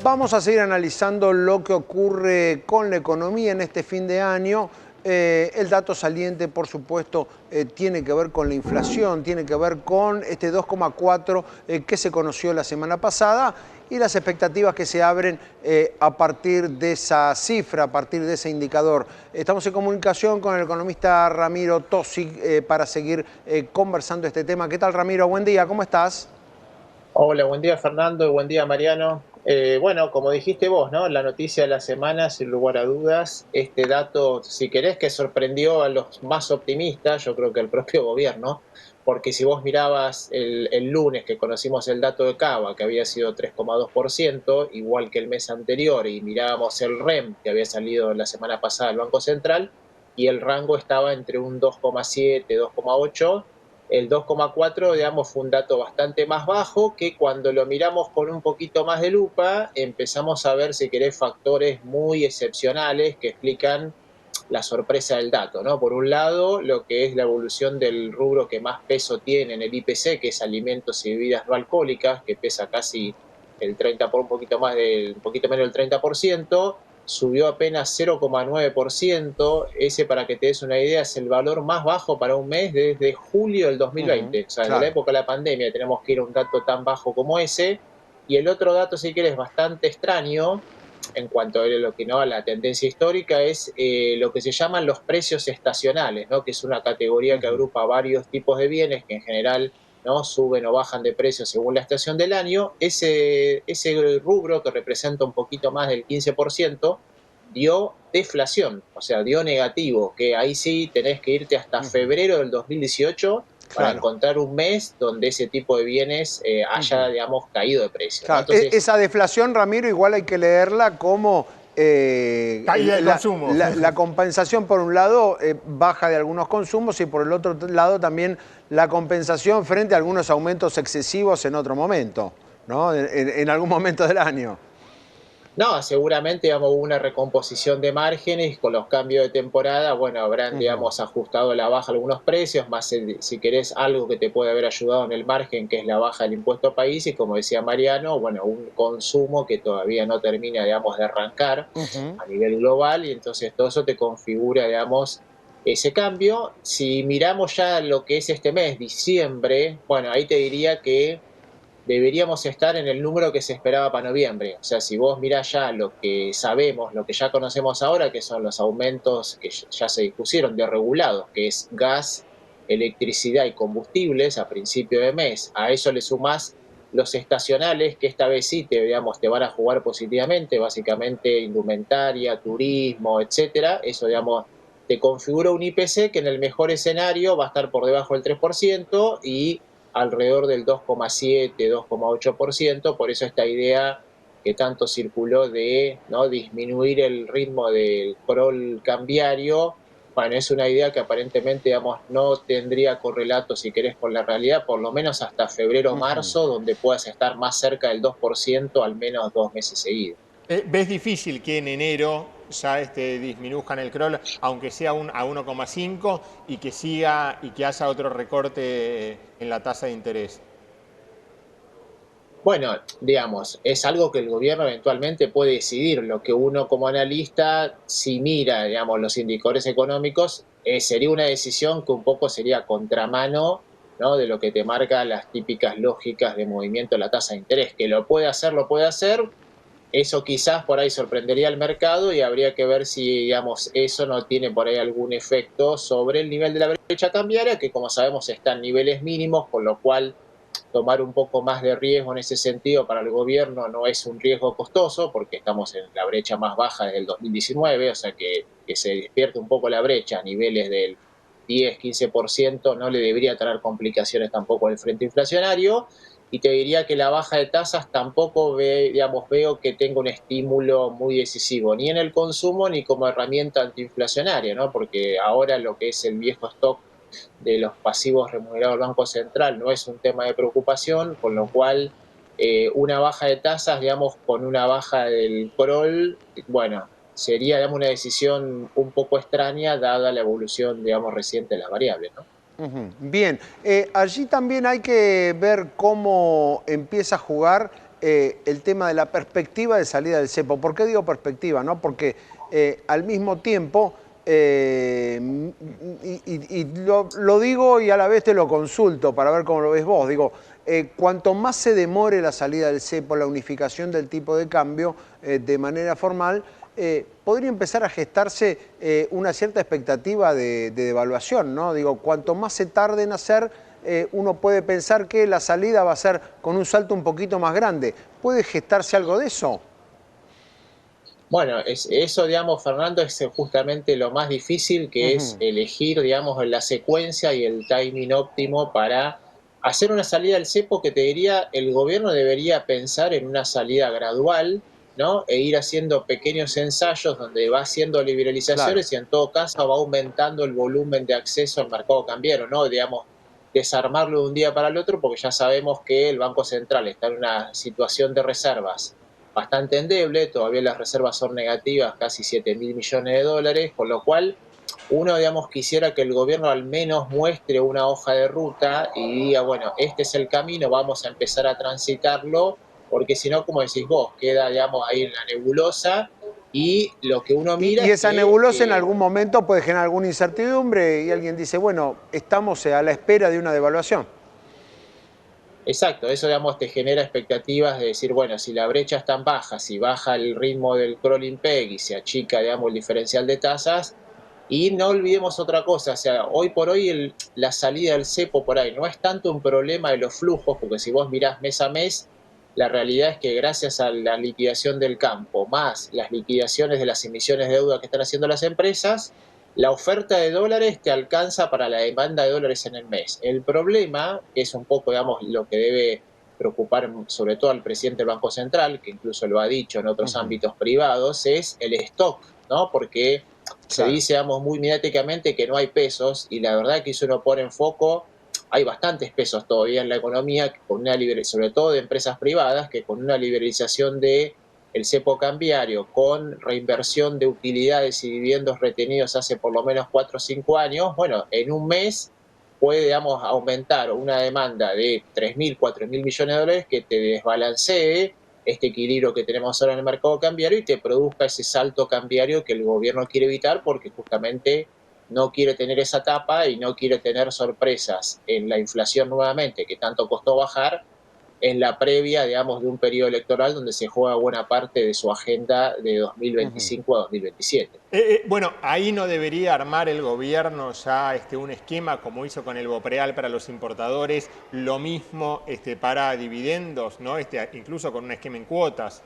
Vamos a seguir analizando lo que ocurre con la economía en este fin de año. El dato saliente, por supuesto, tiene que ver con la inflación, tiene que ver con este 2,4 que se conoció la semana pasada y las expectativas que se abren a partir de esa cifra, a partir de ese indicador. Estamos en comunicación con el economista Ramiro Tosi para seguir conversando este tema. ¿Qué tal, Ramiro? Buen día, ¿cómo estás? Hola, buen día Fernando, buen día Mariano. Bueno, como dijiste vos, ¿no? La noticia de la semana, sin lugar a dudas, este dato, si querés, que sorprendió a los más optimistas, yo creo que al propio gobierno, porque si vos mirabas el lunes que conocimos el dato de Cava, que había sido 3,2%, igual que el mes anterior, y mirábamos el REM, que había salido la semana pasada del Banco Central, y el rango estaba entre un 2,7, 2,8. El 2,4, digamos, fue un dato bastante más bajo que cuando lo miramos con un poquito más de lupa, empezamos a ver, si querés, factores muy excepcionales que explican la sorpresa del dato, ¿no? Por un lado, lo que es la evolución del rubro que más peso tiene en el IPC, que es alimentos y bebidas no alcohólicas, que pesa casi el 30 por un poquito más un poquito menos del 30%, subió apenas 0,9%. Ese, para que te des una idea, es el valor más bajo para un mes desde julio del Ujú, 2020. O sea, desde la claro. época de la pandemia tenemos que ir a un dato tan bajo como ese. Y el otro dato, si quieres, bastante extraño en cuanto a lo que no a la tendencia histórica es lo que se llaman los precios estacionales, ¿no? Que es una categoría que Ujú. agrupa varios tipos de bienes que en general, ¿no?, suben o bajan de precio según la estación del año. Ese rubro, que representa un poquito más del 15%, dio deflación, o sea, dio negativo, que ahí sí tenés que irte hasta Ujú. febrero del 2018 para Claro. encontrar un mes donde ese tipo de bienes haya, Ujú. digamos, caído de precio, ¿no? Claro, Entonces, esa deflación, Ramiro, igual hay que leerla como Caída de consumo. la compensación, por un lado, baja de algunos consumos y por el otro lado también la compensación frente a algunos aumentos excesivos en otro momento, ¿no? En algún momento del año. no, seguramente, digamos, hubo una recomposición de márgenes con los cambios de temporada. Bueno, habrán, Ujú. digamos, ajustado a la baja algunos precios, más si querés algo que te puede haber ayudado en el margen, que es la baja del impuesto país, y como decía Mariano, bueno, un consumo que todavía no termina, digamos, de arrancar Ujú. a nivel global, y entonces todo eso te configura, digamos, ese cambio. Si miramos ya lo que es este mes, diciembre, bueno, ahí te diría que deberíamos estar en el número que se esperaba para noviembre. O sea, si vos mirás ya lo que sabemos, lo que ya conocemos ahora, que son los aumentos que ya se dispusieron de regulados, que es gas, electricidad y combustibles a principio de mes, a eso le sumás los estacionales, que esta vez sí te, digamos, te van a jugar positivamente, básicamente indumentaria, turismo, etcétera. Eso, digamos, te configura un IPC que en el mejor escenario va a estar por debajo del 3% y alrededor del 2,7, 2,8%. Por eso esta idea que tanto circuló de, ¿no?, disminuir el ritmo del crawl cambiario, bueno, es una idea que aparentemente, digamos, no tendría correlato, si querés, con la realidad, por lo menos hasta febrero o Ujú. marzo, donde puedas estar más cerca del 2% al menos 2 meses seguidos. ¿Ves difícil que en enero ya disminuzcan el crawl, aunque sea a 1,5 y que siga y que haya otro recorte en la tasa de interés? Bueno, digamos, es algo que el gobierno eventualmente puede decidir. Lo que uno como analista, si mira, digamos, los indicadores económicos, sería una decisión que un poco sería contramano, ¿no?, de lo que te marca las típicas lógicas de movimiento de la tasa de interés. Que lo puede hacer, lo puede hacer. Eso quizás por ahí sorprendería al mercado y habría que ver si, digamos, eso no tiene por ahí algún efecto sobre el nivel de la brecha cambiaria, que como sabemos está en niveles mínimos, con lo cual tomar un poco más de riesgo en ese sentido para el gobierno no es un riesgo costoso, porque estamos en la brecha más baja desde el 2019, o sea que se despierte un poco la brecha a niveles del 10-15% no le debería traer complicaciones tampoco al frente inflacionario. Y te diría que la baja de tasas tampoco digamos, veo que tenga un estímulo muy decisivo, ni en el consumo ni como herramienta antiinflacionaria, ¿no? Porque ahora lo que es el viejo stock de los pasivos remunerados del Banco Central no es un tema de preocupación, con lo cual una baja de tasas, digamos, con una baja del crawl, bueno, sería, digamos, una decisión un poco extraña dada la evolución, digamos, reciente de las variables, ¿no? Ujú. Bien, allí también hay que ver cómo empieza a jugar el tema de la perspectiva de salida del cepo. ¿Por qué digo perspectiva? ¿No? Porque al mismo tiempo, lo digo y a la vez te lo consulto para ver cómo lo ves vos, digo, cuanto más se demore la salida del cepo, la unificación del tipo de cambio de manera formal, podría empezar a gestarse una cierta expectativa de devaluación, ¿no? Digo, cuanto más se tarde en hacer, uno puede pensar que la salida va a ser con un salto un poquito más grande. ¿Puede gestarse algo de eso? Bueno, eso, digamos, Fernando, es justamente lo más difícil, que es elegir, digamos, la secuencia y el timing óptimo para hacer una salida del cepo, que te diría, el gobierno debería pensar en una salida gradual, ¿no? E ir haciendo pequeños ensayos donde va haciendo Claro. liberalizaciones y en todo caso va aumentando el volumen de acceso al mercado cambiario, ¿no? Digamos, desarmarlo de un día para el otro, porque ya sabemos que el Banco Central está en una situación de reservas bastante endeble, todavía las reservas son negativas, casi 7.000 millones de dólares, con lo cual uno, digamos, quisiera que el gobierno al menos muestre una hoja de ruta y diga, bueno, este es el camino, vamos a empezar a transitarlo, porque si no, como decís vos, queda, digamos, ahí en la nebulosa, y lo que uno mira Y es esa que nebulosa en algún momento puede generar alguna incertidumbre y alguien dice, bueno, estamos a la espera de una devaluación. exacto, eso, digamos, te genera expectativas de decir, bueno, si la brecha es tan baja, si baja el ritmo del crawling peg y se achica, digamos, el diferencial de tasas. Y no olvidemos otra cosa, o sea, hoy por hoy la salida del cepo por ahí no es tanto un problema de los flujos, porque si vos mirás mes a mes, la realidad es que gracias a la liquidación del campo, más las liquidaciones de las emisiones de deuda que están haciendo las empresas, la oferta de dólares te alcanza para la demanda de dólares en el mes. El problema, que es un poco, digamos, lo que debe preocupar sobre todo al presidente del Banco Central, que incluso lo ha dicho en otros ámbitos privados, es el stock, ¿no? Porque se Claro. dice, digamos, muy mediáticamente que no hay pesos, y la verdad que si uno pone en foco, hay bastantes pesos todavía en la economía, con una sobre todo de empresas privadas, que con una liberalización de el cepo cambiario, con reinversión de utilidades y dividendos retenidos hace por lo menos 4 o 5 años, bueno, en un mes puede, digamos, aumentar una demanda de 3.000, 4.000 millones de dólares que te desbalancee este equilibrio que tenemos ahora en el mercado cambiario y te produzca ese salto cambiario que el gobierno quiere evitar, porque justamente no quiere tener esa tapa y no quiere tener sorpresas en la inflación nuevamente, que tanto costó bajar, en la previa, digamos, de un periodo electoral donde se juega buena parte de su agenda de 2025 a 2027. Bueno, ahí no debería armar el gobierno ya un esquema como hizo con el Bopreal para los importadores, lo mismo para dividendos, ¿no? Incluso con un esquema en cuotas.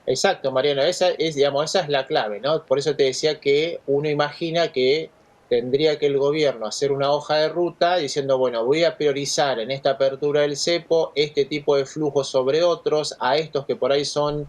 Exacto, Mariano, digamos, esa es la clave, ¿no? Por eso te decía que uno imagina que tendría que el gobierno hacer una hoja de ruta diciendo, bueno, voy a priorizar en esta apertura del cepo este tipo de flujos sobre otros, a estos que por ahí son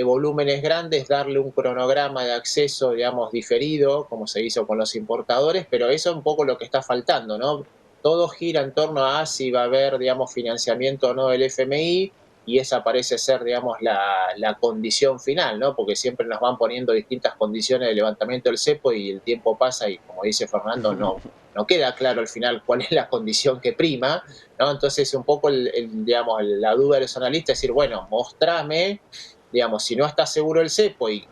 volúmenes grandes, darle un cronograma de acceso, digamos, diferido, como se hizo con los importadores, pero eso es un poco lo que está faltando, ¿no? Todo gira en torno a si va a haber, digamos, financiamiento o no del FMI, y esa parece ser, digamos, la condición final, ¿no? Porque siempre nos van poniendo distintas condiciones de levantamiento del cepo y el tiempo pasa y, como dice Fernando, no queda claro al final cuál es la condición que prima, ¿no? Entonces, un poco, digamos, la duda de los analistas es decir, bueno, mostrame, digamos, si no está seguro el cepo y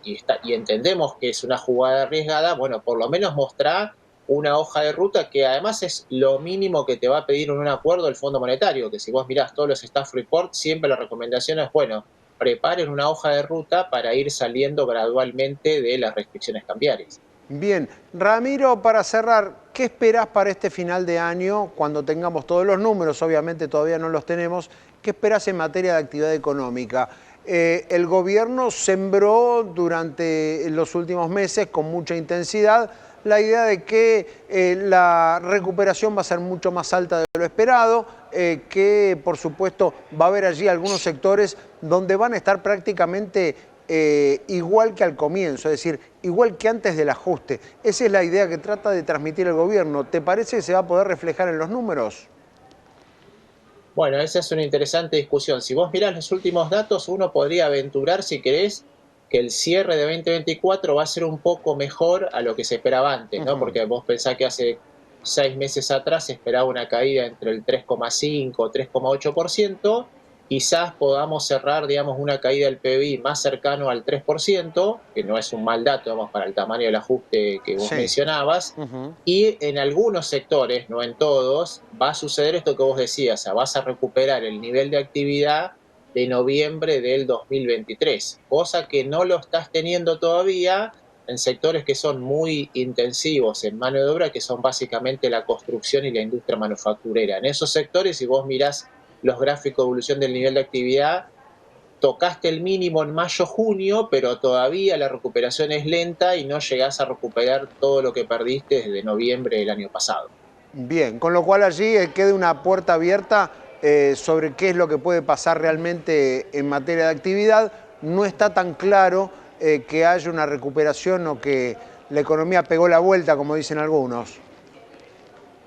entendemos que es una jugada arriesgada, bueno, por lo menos mostrar una hoja de ruta, que además es lo mínimo que te va a pedir en un acuerdo el Fondo Monetario, que si vos mirás todos los staff reports, siempre la recomendación es, bueno, preparen una hoja de ruta para ir saliendo gradualmente de las restricciones cambiarias. Bien, Ramiro, para cerrar, ¿qué esperás para este final de año cuando tengamos todos los números? Obviamente todavía no los tenemos. ¿Qué esperás en materia de actividad económica? El gobierno sembró durante los últimos meses con mucha intensidad la idea de que la recuperación va a ser mucho más alta de lo esperado, que por supuesto va a haber allí algunos sectores donde van a estar prácticamente igual que al comienzo, es decir, igual que antes del ajuste. Esa es la idea que trata de transmitir el gobierno. ¿Te parece que se va a poder reflejar en los números? Bueno, esa es una interesante discusión. Si vos mirás los últimos datos, uno podría aventurar, si querés, que el cierre de 2024 va a ser un poco mejor a lo que se esperaba antes, ¿no? Porque vos pensás que hace 6 meses atrás se esperaba una caída entre el 3,5 y 3,8%, quizás podamos cerrar, digamos, una caída del PBI más cercano al 3%, que no es un mal dato, digamos, para el tamaño del ajuste que vos Sí. mencionabas, y en algunos sectores, no en todos, va a suceder esto que vos decías, o sea, vas a recuperar el nivel de actividad de noviembre del 2023, cosa que no lo estás teniendo todavía en sectores que son muy intensivos en mano de obra, que son básicamente la construcción y la industria manufacturera. En esos sectores, si vos mirás los gráficos de evolución del nivel de actividad, tocaste el mínimo en mayo-junio, pero todavía la recuperación es lenta y no llegás a recuperar todo lo que perdiste desde noviembre del año pasado. Bien, con lo cual allí queda una puerta abierta sobre qué es lo que puede pasar realmente en materia de actividad. No está tan claro que haya una recuperación o que la economía pegó la vuelta, como dicen algunos.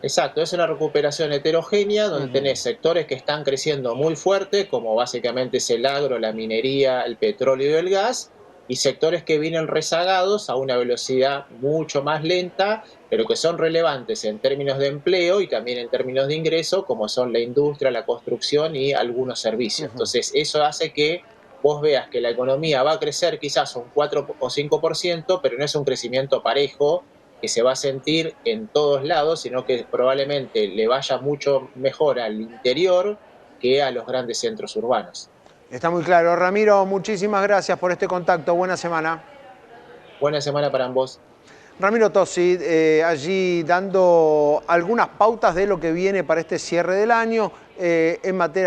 Exacto, es una recuperación heterogénea donde tenés sectores que están creciendo muy fuerte, como básicamente es el agro, la minería, el petróleo y el gas, y sectores que vienen rezagados a una velocidad mucho más lenta, pero que son relevantes en términos de empleo y también en términos de ingreso, como son la industria, la construcción y algunos servicios. Entonces, eso hace que vos veas que la economía va a crecer quizás un 4 o 5%, pero no es un crecimiento parejo que se va a sentir en todos lados, sino que probablemente le vaya mucho mejor al interior que a los grandes centros urbanos. Está muy claro. Ramiro, muchísimas gracias por este contacto. Buena semana. Buena semana para ambos. Ramiro Tosi, allí dando algunas pautas de lo que viene para este cierre del año en materia